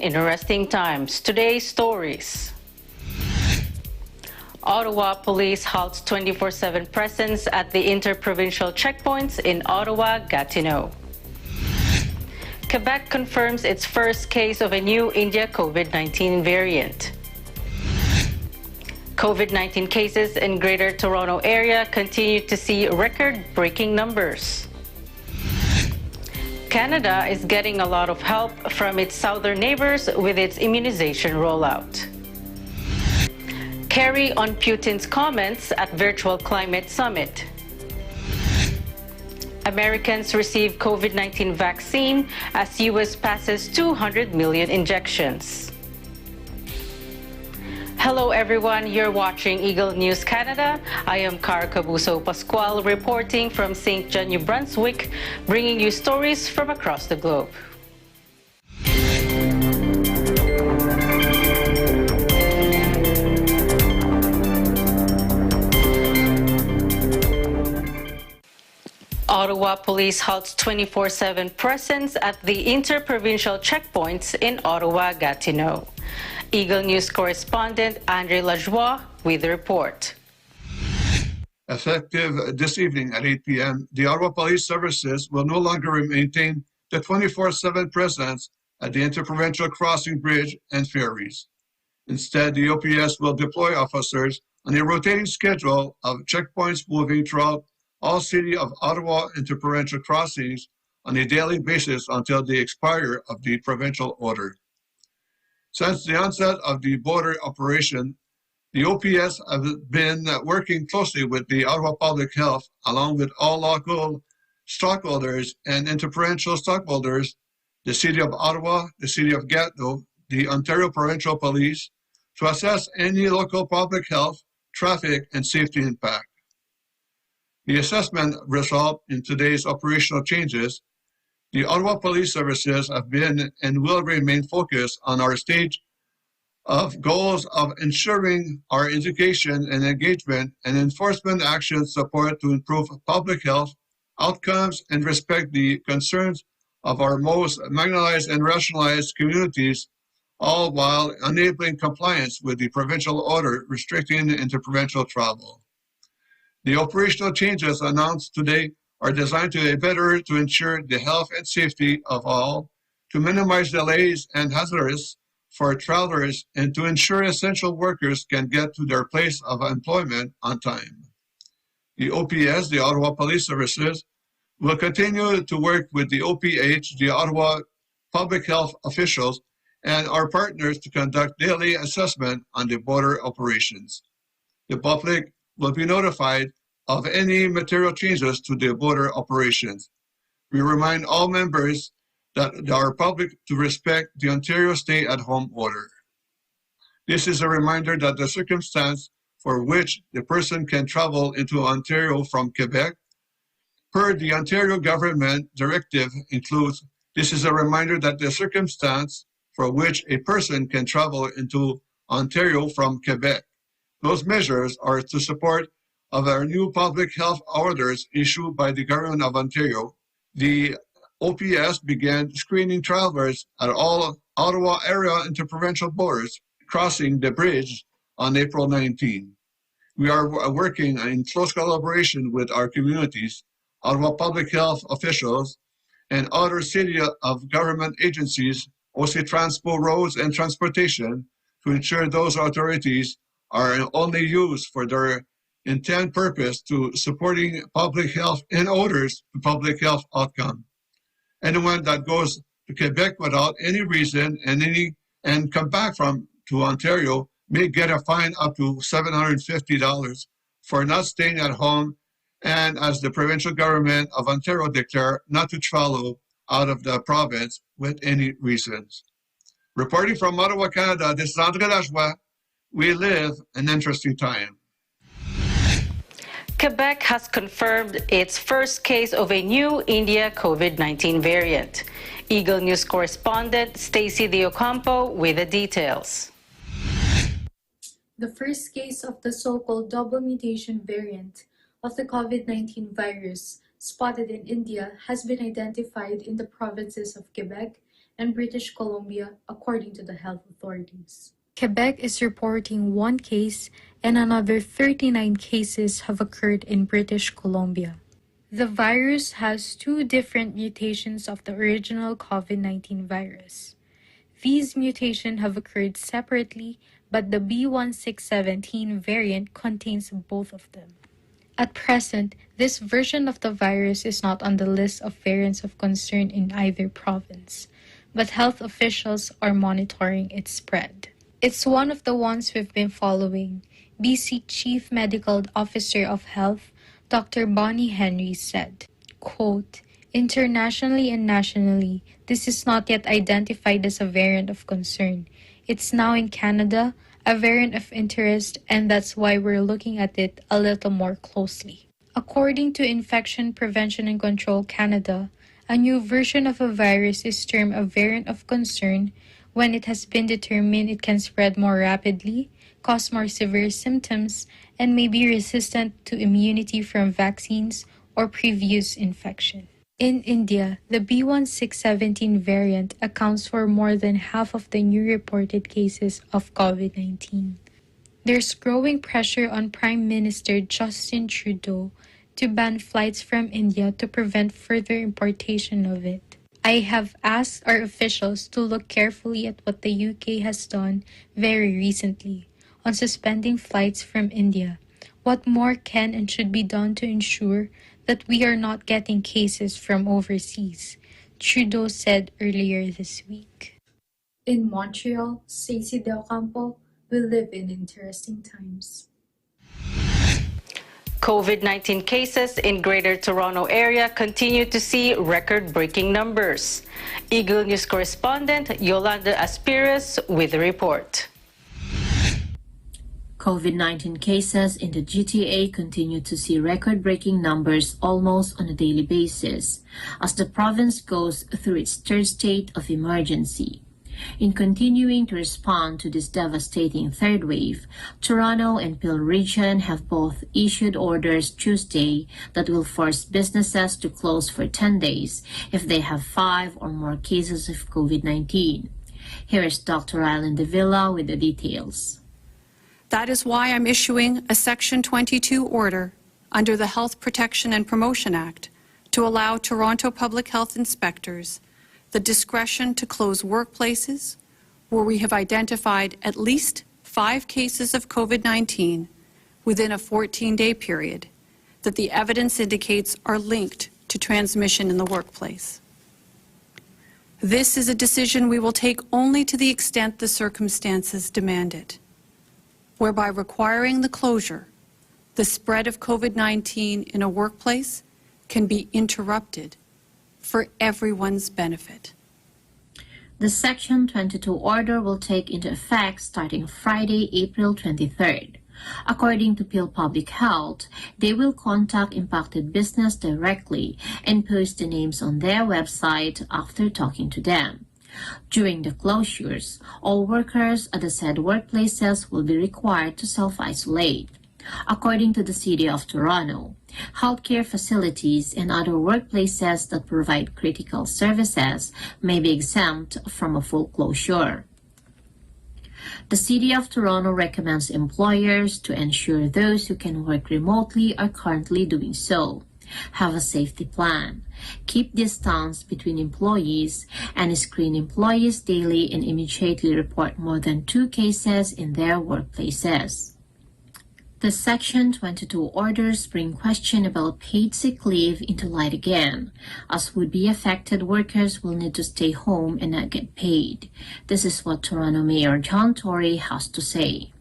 interesting times. Today's stories. Ottawa police halts 24/7 presence at the interprovincial checkpoints in Ottawa, Gatineau. Quebec confirms its first case of a new India COVID-19 variant. COVID-19 cases in Greater Toronto Area continue to see record-breaking numbers. Canada is getting a lot of help from its southern neighbors with its immunization rollout. Kerry on Putin's comments at virtual climate summit. Americans receive COVID-19 vaccine as U.S. passes 200 million injections. Hello everyone, you're watching Eagle News Canada. I am Cara Cabuso Pascual reporting from St. John, New Brunswick, bringing you stories from across the globe. Ottawa police halts 24/7 presence at the interprovincial checkpoints in Ottawa, Gatineau. Eagle News correspondent Andre Lajoie with the report. Effective this evening at 8 p.m., the Ottawa Police Services will no longer maintain the 24/7 presence at the interprovincial crossing bridge and ferries. Instead, the OPS will deploy officers on a rotating schedule of checkpoints moving throughout all City of Ottawa interprovincial crossings on a daily basis until the expiry of the provincial order. Since the onset of the border operation, the OPS have been working closely with the Ottawa Public Health, along with all local stockholders and interprovincial stockholders, the City of Ottawa, the City of Gatineau, the Ontario Provincial Police, to assess any local public health, traffic, and safety impact. The assessment result in today's operational changes. The Ottawa Police Services have been and will remain focused on our stage of goals of ensuring our education and engagement and enforcement actions support to improve public health outcomes and respect the concerns of our most marginalized and racialized communities, all while enabling compliance with the provincial order restricting interprovincial travel. The operational changes announced today are designed to better to ensure the health and safety of all, to minimize delays and hazards for travelers, and to ensure essential workers can get to their place of employment on time. The OPS, the Ottawa Police Services, will continue to work with the OPH, the Ottawa Public Health officials, and our partners to conduct daily assessment on the border operations. The public will be notified of any material changes to the border operations. We remind all members that are public to respect the Ontario stay-at-home order. This is a reminder that the circumstance for which the person can travel into Ontario from Quebec, per the Ontario government directive includes, this is a reminder that the circumstance for which a person can travel into Ontario from Quebec. Those measures are to support of our new public health orders issued by the Government of Ontario. The OPS began screening travelers at all Ottawa area interprovincial borders crossing the bridge on April 19. We are working in close collaboration with our communities, Ottawa public health officials, and other city of government agencies, OC Transpo Roads and Transportation, to ensure those authorities are only used for their intent purpose to supporting public health and orders to public health outcome. Anyone that goes to Quebec without any reason and come back to Ontario may get a fine up to $750 for not staying at home, and as the provincial government of Ontario declare not to travel out of the province with any reasons. Reporting from Ottawa, Canada, this is Andre Lajoie. We live an interesting time. Quebec has confirmed its first case of a new India COVID-19 variant. Eagle News correspondent Stacey Diocampo with the details. The first case of the so-called double mutation variant of the COVID-19 virus spotted in India has been identified in the provinces of Quebec and British Columbia, according to the health authorities. Quebec is reporting 1 case and another 39 cases have occurred in British Columbia. The virus has 2 different mutations of the original COVID-19 virus. These mutations have occurred separately, but the B1617 variant contains both of them. At present, this version of the virus is not on the list of variants of concern in either province, but health officials are monitoring its spread. It's one of the ones we've been following, BC Chief Medical Officer of Health, Dr. Bonnie Henry said, quote, "Internationally and nationally, this is not yet identified as a variant of concern. It's now in Canada, a variant of interest, and that's why we're looking at it a little more closely." According to Infection Prevention and Control Canada, a new version of a virus is termed a variant of concern when it has been determined it can spread more rapidly, cause more severe symptoms, and may be resistant to immunity from vaccines or previous infection. In India, the B1617 variant accounts for more than half of the new reported cases of COVID-19. There's growing pressure on Prime Minister Justin Trudeau to ban flights from India to prevent further importation of it. I have asked our officials to look carefully at what the UK has done very recently on suspending flights from India. What more can and should be done to ensure that we are not getting cases from overseas, Trudeau said earlier this week. In Montreal, Stacey Del Campo, we live in interesting times. COVID-19 cases in Greater Toronto Area continue to see record-breaking numbers. Eagle News correspondent Yolanda Aspiras with the report. COVID-19 cases in the GTA continue to see record-breaking numbers almost on a daily basis as the province goes through its third state of emergency. In continuing to respond to this devastating third wave, Toronto and Peel Region have both issued orders Tuesday that will force businesses to close for 10 days if they have 5 or more cases of COVID-19. Here is Dr. Rylan De Villa with the details. That is why I'm issuing a Section 22 order under the Health Protection and Promotion Act to allow Toronto Public Health Inspectors the discretion to close workplaces where we have identified at least 5 cases of COVID-19 within a 14-day period that the evidence indicates are linked to transmission in the workplace. This is a decision we will take only to the extent the circumstances demand it, whereby requiring the closure, the spread of COVID-19 in a workplace can be interrupted for everyone's benefit. The Section 22 order will take into effect starting Friday, April 23rd. According to Peel Public Health, they will contact impacted business directly and post the names on their website after talking to them. During the closures, all workers at the said workplaces will be required to self-isolate. According to the City of Toronto, healthcare facilities and other workplaces that provide critical services may be exempt from a full closure. The City of Toronto recommends employers to ensure those who can work remotely are currently doing so. Have a safety plan. Keep distance between employees and screen employees daily and immediately report more than 2 cases in their workplaces. The Section 22 orders bring question about paid sick leave into light again, as would-be affected workers will need to stay home and not get paid. This is what Toronto Mayor John Tory has to say.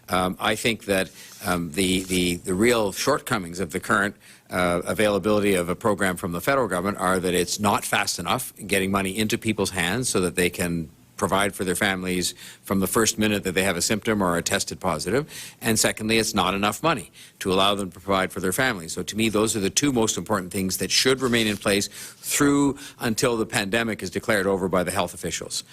I think that the real shortcomings of the current availability of a program from the federal government are that it's not fast enough in getting money into people's hands so that they can provide for their families from the first minute that they have a symptom or are tested positive. And secondly, it's not enough money to allow them to provide for their families. So to me, those are the 2 most important things that should remain in place through until the pandemic is declared over by the health officials.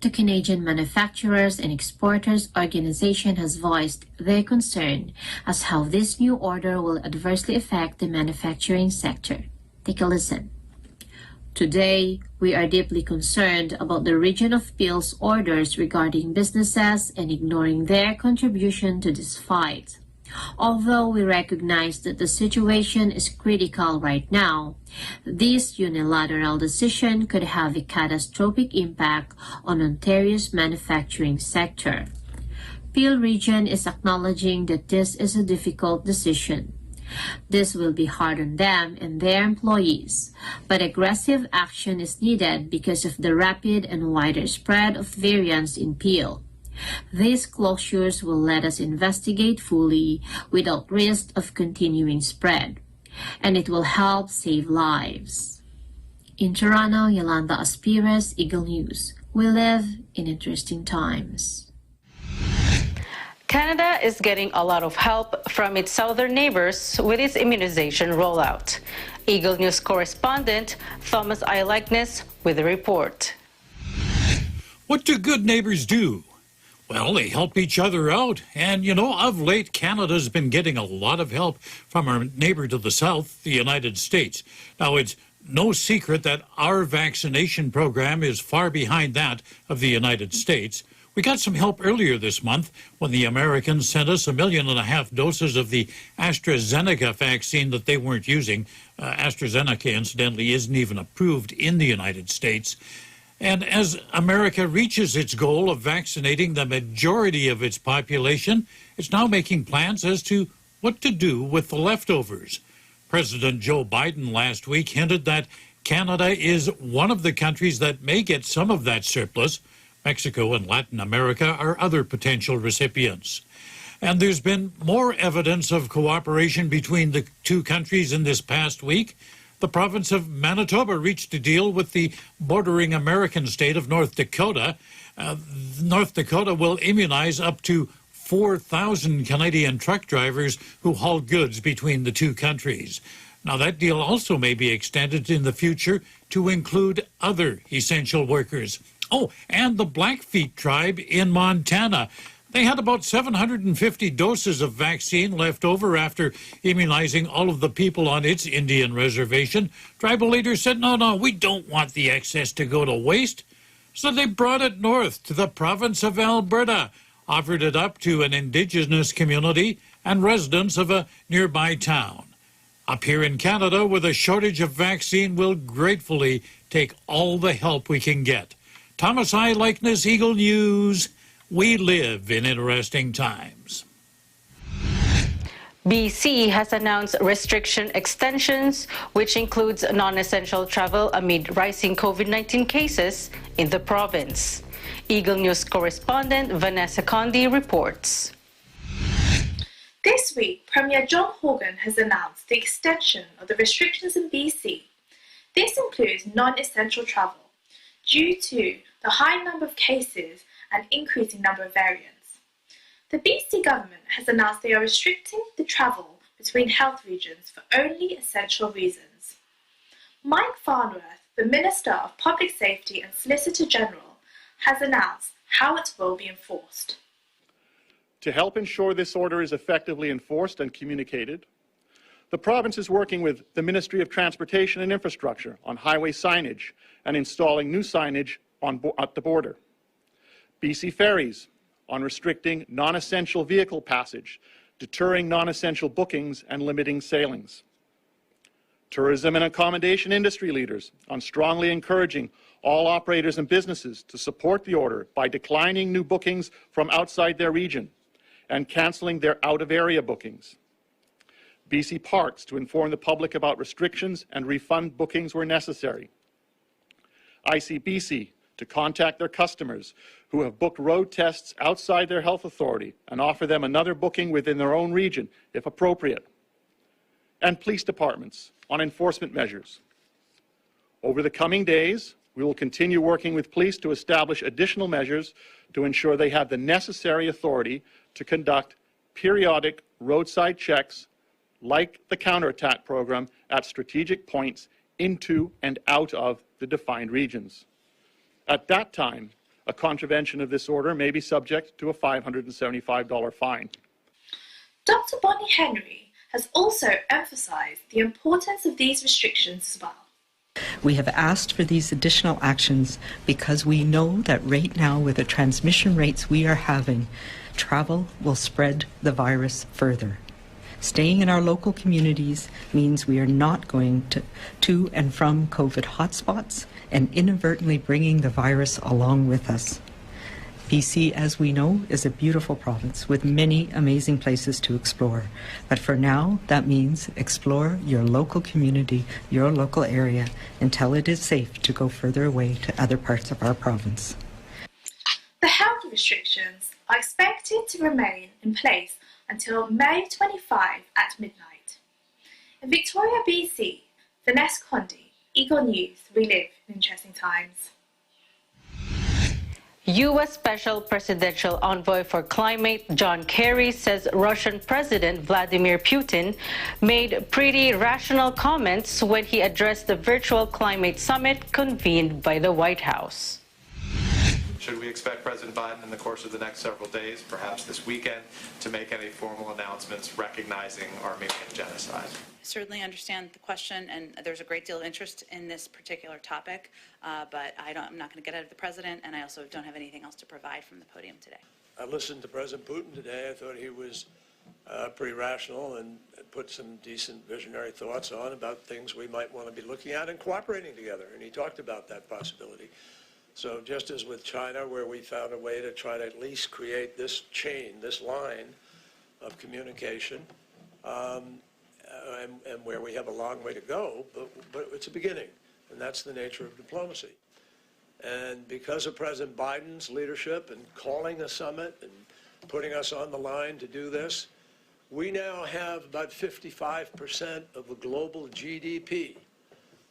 The Canadian Manufacturers and Exporters Organization has voiced their concern as how this new order will adversely affect the manufacturing sector. Take a listen. Today, We are deeply concerned about the region of PIL's orders regarding businesses and ignoring their contribution to this fight. Although we recognize that the situation is critical right now, this unilateral decision could have a catastrophic impact on Ontario's manufacturing sector. Peel Region is acknowledging that this is a difficult decision. This will be hard on them and their employees, but aggressive action is needed because of the rapid and wider spread of variants in Peel. These closures will let us investigate fully without risk of continuing spread, and it will help save lives. In Toronto, Yolanda Aspires, Eagle News. We live in interesting times. Canada is getting a lot of help from its southern neighbors with its immunization rollout. Eagle News correspondent Thomas I. Likeness with a report. What do good neighbors do? Well, they help each other out. And, you know, of late, Canada's been getting a lot of help from our neighbor to the south, the United States. Now, it's no secret that our vaccination program is far behind that of the United States. We got some help earlier this month when the Americans sent us 1.5 million doses of the AstraZeneca vaccine that they weren't using. AstraZeneca, incidentally, isn't even approved in the United States. And as America reaches its goal of vaccinating the majority of its population, it's now making plans as to what to do with the leftovers. President Joe Biden last week hinted that Canada is one of the countries that may get some of that surplus. Mexico and Latin America are other potential recipients. And there's been more evidence of cooperation between the two countries in this past week. The province of Manitoba reached a deal with the bordering American state of North Dakota. North Dakota will immunize up to 4,000 Canadian truck drivers who haul goods between the two countries. Now, that deal also may be extended in the future to include other essential workers. Oh, and the Blackfeet tribe in Montana. They had about 750 doses of vaccine left over after immunizing all of the people on its Indian reservation. Tribal leaders said, no, we don't want the excess to go to waste. So they brought it north to the province of Alberta, offered it up to an Indigenous community and residents of a nearby town. Up here in Canada, with a shortage of vaccine, we'll gratefully take all the help we can get. Thomas I. Likeness, Eagle News. We live in interesting times. BC has announced restriction extensions, which includes non-essential travel amid rising COVID-19 cases in the province. Eagle News correspondent Vanessa Condi reports. This week, Premier John Horgan has announced the extension of the restrictions in BC. This includes non-essential travel due to the high number of cases and increasing number of variants. The BC government has announced they are restricting the travel between health regions for only essential reasons. Mike Farnworth, the Minister of Public Safety and Solicitor General, has announced how it will be enforced. To help ensure this order is effectively enforced and communicated, the province is working with the Ministry of Transportation and Infrastructure on highway signage and installing new signage at the border. BC Ferries on restricting non-essential vehicle passage, deterring non-essential bookings and limiting sailings. Tourism and accommodation industry leaders on strongly encouraging all operators and businesses to support the order by declining new bookings from outside their region and cancelling their out-of-area bookings. BC Parks to inform the public about restrictions and refund bookings where necessary. ICBC to contact their customers who have booked road tests outside their health authority and offer them another booking within their own region, if appropriate. And police departments on enforcement measures. Over the coming days, we will continue working with police to establish additional measures to ensure they have the necessary authority to conduct periodic roadside checks like the counterattack program at strategic points into and out of the defined regions. At that time, a contravention of this order may be subject to a $575 fine. Dr. Bonnie Henry has also emphasised the importance of these restrictions as well. We have asked for these additional actions because we know that right now, with the transmission rates we are having, travel will spread the virus further. Staying in our local communities means we are not going to and from COVID hotspots and inadvertently bringing the virus along with us. BC, as we know, is a beautiful province with many amazing places to explore. But for now, that means explore your local community, your local area, until it is safe to go further away to other parts of our province. The health restrictions are expected to remain in place until May 25 at midnight. In Victoria, BC, Vanessa Condi, Eagle News, we live in interesting times. U.S. Special Presidential Envoy for Climate John Kerry says Russian President Vladimir Putin made pretty rational comments when he addressed the virtual climate summit convened by the White House. Should we expect President Biden in the course of the next several days, perhaps this weekend, to make any formal announcements recognizing Armenian genocide? Certainly understand the question, and there's a great deal of interest in this particular topic, but I'm not going to get out of the president, and I also don't have anything else to provide from the podium today. I listened to President Putin today. I thought he was pretty rational and put some decent visionary thoughts on about things we might want to be looking at and cooperating together, and he talked about that possibility. So just as with China, where we found a way to try to at least create this chain, this line of communication, and where we have a long way to go, but it's a beginning, and that's the nature of diplomacy. And because of President Biden's leadership and calling a summit and putting us on the line to do this, we now have about 55% of the global GDP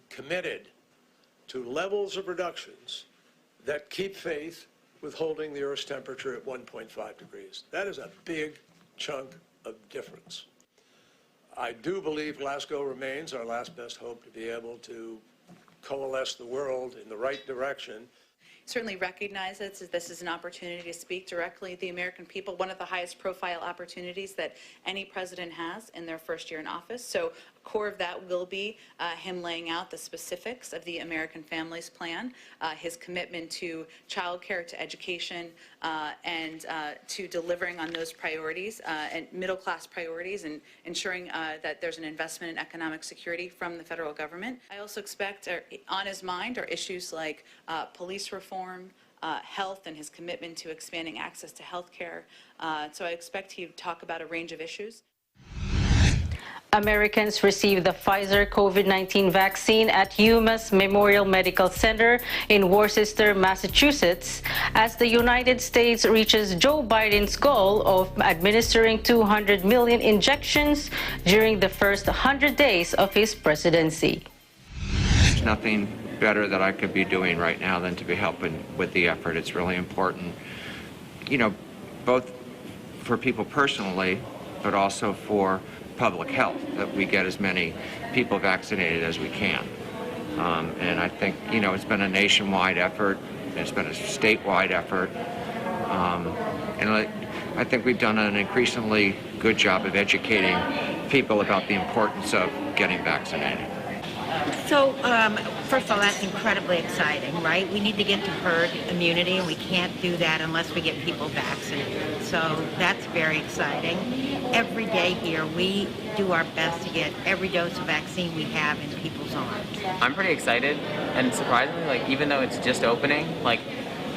committed to levels of reductions that keep faith with holding the Earth's temperature at 1.5 degrees. That is a big chunk of difference. I do believe Glasgow remains our last best hope to be able to coalesce the world in the right direction. Certainly recognize that this is an opportunity to speak directly to the American people, one of the highest profile opportunities that any president has in their first year in office. So core of that will be him laying out the specifics of the American Families Plan, his commitment to child care, to education, and to delivering on those priorities and middle-class priorities, and ensuring that there's an investment in economic security from the federal government. I also expect on his mind are issues like police reform, health, and his commitment to expanding access to health care. So I expect he would talk about a range of issues. Americans received the Pfizer COVID-19 vaccine at UMass Memorial Medical Center in Worcester, Massachusetts, as the United States reaches Joe Biden's goal of administering 200 million injections during the first 100 days of his presidency. There's nothing better that I could be doing right now than to be helping with the effort. It's really important, you know, both for people personally, but also for public health, that we get as many people vaccinated as we can. And I think, you know, it's been a nationwide effort. It's been a statewide effort. And I think we've done an increasingly good job of educating people about the importance of getting vaccinated. So, first of all, that's incredibly exciting, right? We need to get to herd immunity, and we can't do that unless we get people vaccinated. So that's very exciting. Every day here, we do our best to get every dose of vaccine we have in people's arms. I'm pretty excited, and surprisingly, like, even though it's just opening, like,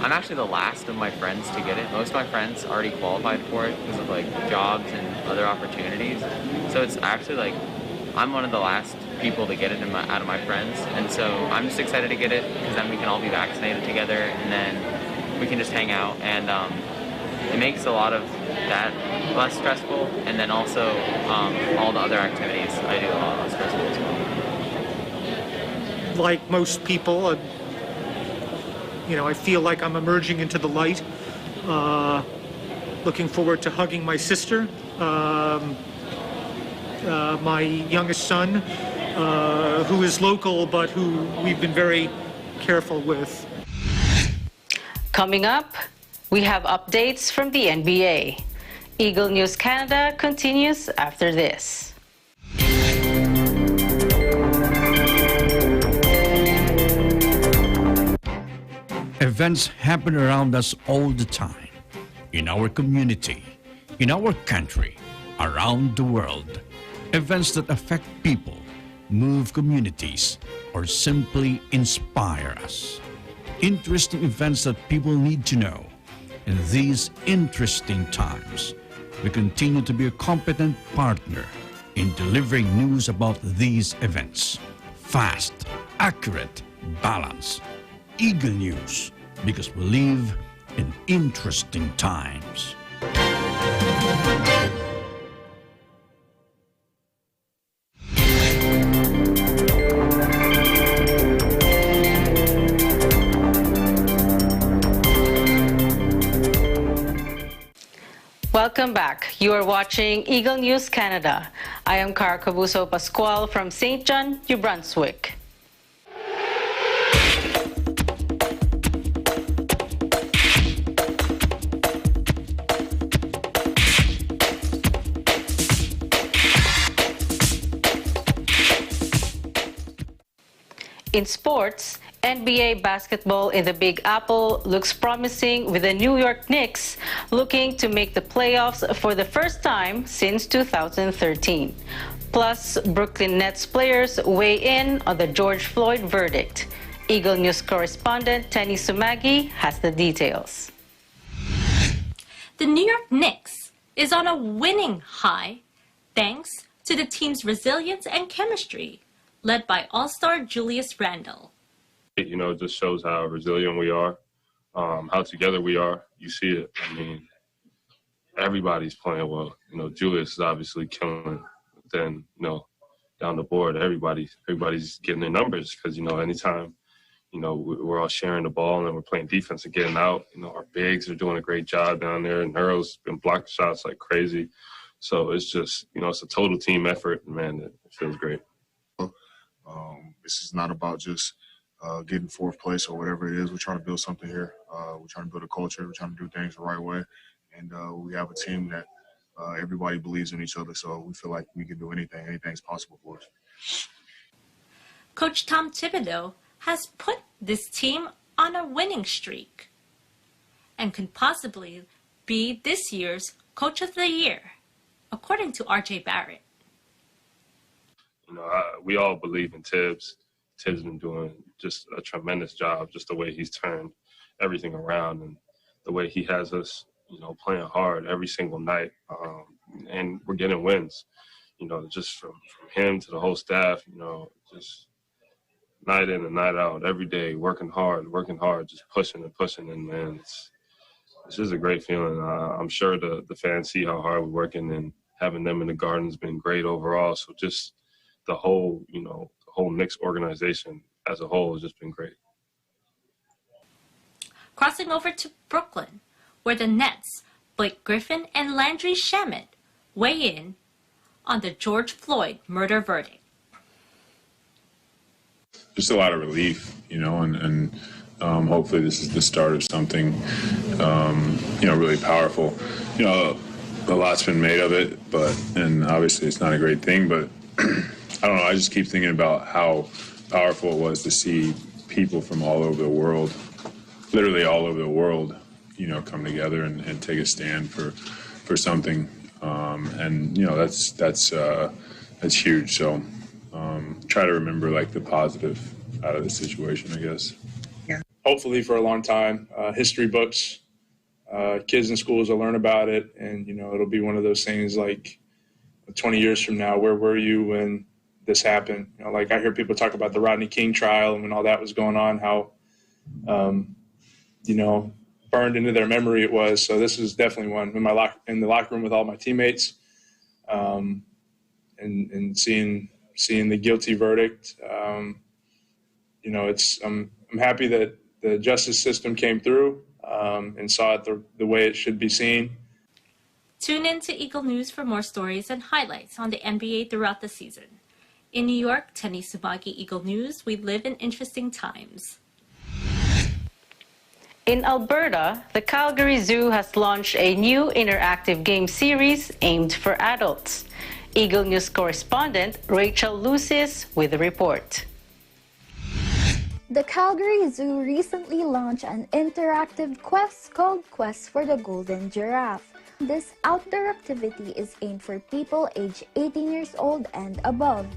I'm actually the last of my friends to get it. Most of my friends already qualified for it because of, like, jobs and other opportunities. So it's actually, like, I'm one of the last people to get it out of my friends, and so I'm just excited to get it because then we can all be vaccinated together, and then we can just hang out, and it makes a lot of that less stressful, and then also all the other activities I do a lot less stressful as well. Like most people, you know, I feel like I'm emerging into the light. Looking forward to hugging my sister, my youngest son, who is local but who we've been very careful with. Coming up, we have updates from the NBA. Eagle News Canada continues after this. Events happen around us all the time, in our community, in our country, around the world. Events that affect people, move communities, or simply inspire us. Interesting events that people need to know. In these interesting times, we continue to be a competent partner in delivering news about these events. Fast, accurate, balanced. Eagle News, because we live in interesting times. Welcome back. You are watching Eagle News Canada. I am Cara Cabuso Pascual from St. John, New Brunswick. In sports, NBA basketball in the Big Apple looks promising, with the New York Knicks looking to make the playoffs for the first time since 2013. Plus, Brooklyn Nets players weigh in on the George Floyd verdict. Eagle News correspondent Tenny Sumagi has the details. The New York Knicks is on a winning high thanks to the team's resilience and chemistry, led by All-Star Julius Randle. You know, it just shows how resilient we are, how together we are. You see it. I mean, everybody's playing well. You know, Julius is obviously killing. But then, you know, down the board, everybody's getting their numbers because, you know, anytime, you know, we're all sharing the ball and we're playing defense and getting out. You know, our bigs are doing a great job down there, and Neuro's been blocking shots like crazy. So it's just, you know, it's a total team effort, and man, it feels great. This is not about just getting fourth place or whatever it is. We're trying to build something here. We're trying to build a culture. We're trying to do things the right way. And we have a team that everybody believes in each other. So we feel like we can do anything. Anything's possible for us. Coach Tom Thibodeau has put this team on a winning streak and could possibly be this year's Coach of the Year, according to R.J. Barrett. You know, we all believe in Tibbs. Tibbs has been doing just a tremendous job, just the way he's turned everything around and the way he has us, you know, playing hard every single night. And we're getting wins, you know, just from him to the whole staff, you know, just night in and night out, every day, working hard, just pushing and pushing. And, man, it's just a great feeling. I'm sure the fans see how hard we're working, and having them in the Garden has been great overall. So just the whole, you know, the whole Knicks organization as a whole has just been great. Crossing over to Brooklyn, where the Nets, Blake Griffin and Landry Shamet, weigh in on the George Floyd murder verdict. Just a lot of relief, you know, and hopefully this is the start of something, you know, really powerful. You know, a lot's been made of it, and obviously it's not a great thing, but I don't know, I just keep thinking about how powerful it was to see people from all over the world, literally all over the world, you know, come together and take a stand for something. And, you know, that's huge. So try to remember, like, the positive out of the situation, I guess. Yeah. Hopefully for a long time, history books, kids in schools will learn about it. And, you know, it'll be one of those things like 20 years from now, where were you when this happened? You know, like I hear people talk about the Rodney King trial and when all that was going on, how, you know, burned into their memory it was. So this is definitely one in the locker room with all my teammates, and seeing the guilty verdict. You know, I'm happy that the justice system came through and saw it the way it should be seen. Tune in to Eagle News for more stories and highlights on the NBA throughout the season. In New York, Tenny Sumagi, Eagle News, we live in interesting times. In Alberta, the Calgary Zoo has launched a new interactive game series aimed for adults. Eagle News correspondent Rachel Lucis with the report. The Calgary Zoo recently launched an interactive quest called Quest for the Golden Giraffe. This outdoor activity is aimed for people aged 18 years old and above,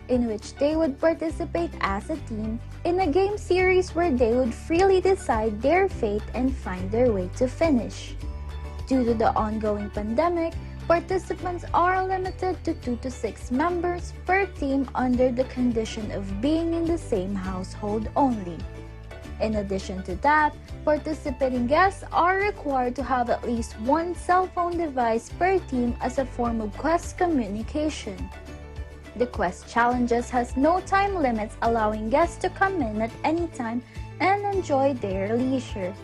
in which they would participate as a team in a game series where they would freely decide their fate and find their way to finish. Due to the ongoing pandemic, participants are limited to 2 to 6 members per team under the condition of being in the same household only. In addition to that, participating guests are required to have at least one cell phone device per team as a form of quest communication. The quest challenges has no time limits, allowing guests to come in at any time and enjoy their leisure.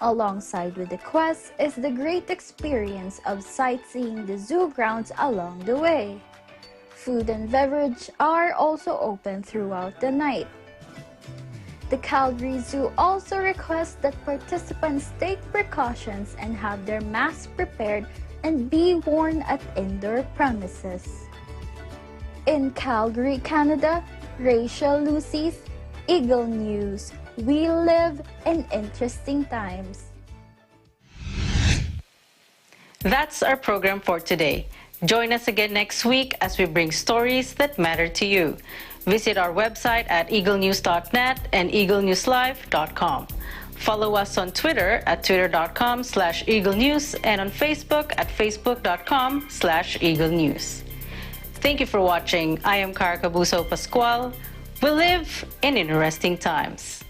Alongside with the quest is the great experience of sightseeing the zoo grounds along the way. Food and beverage are also open throughout the night. The Calgary Zoo also requests that participants take precautions and have their masks prepared and be worn at indoor premises. In Calgary, Canada, Rachel Lucy's Eagle News. We live in interesting times. That's our program for today. Join us again next week as we bring stories that matter to you. Visit our website at eaglenews.net and eaglenewslive.com. Follow us on Twitter at twitter.com/eaglenews and on Facebook at facebook.com/eaglenews. Thank you for watching. I am Cara Cabuso Pascual. We live in interesting times.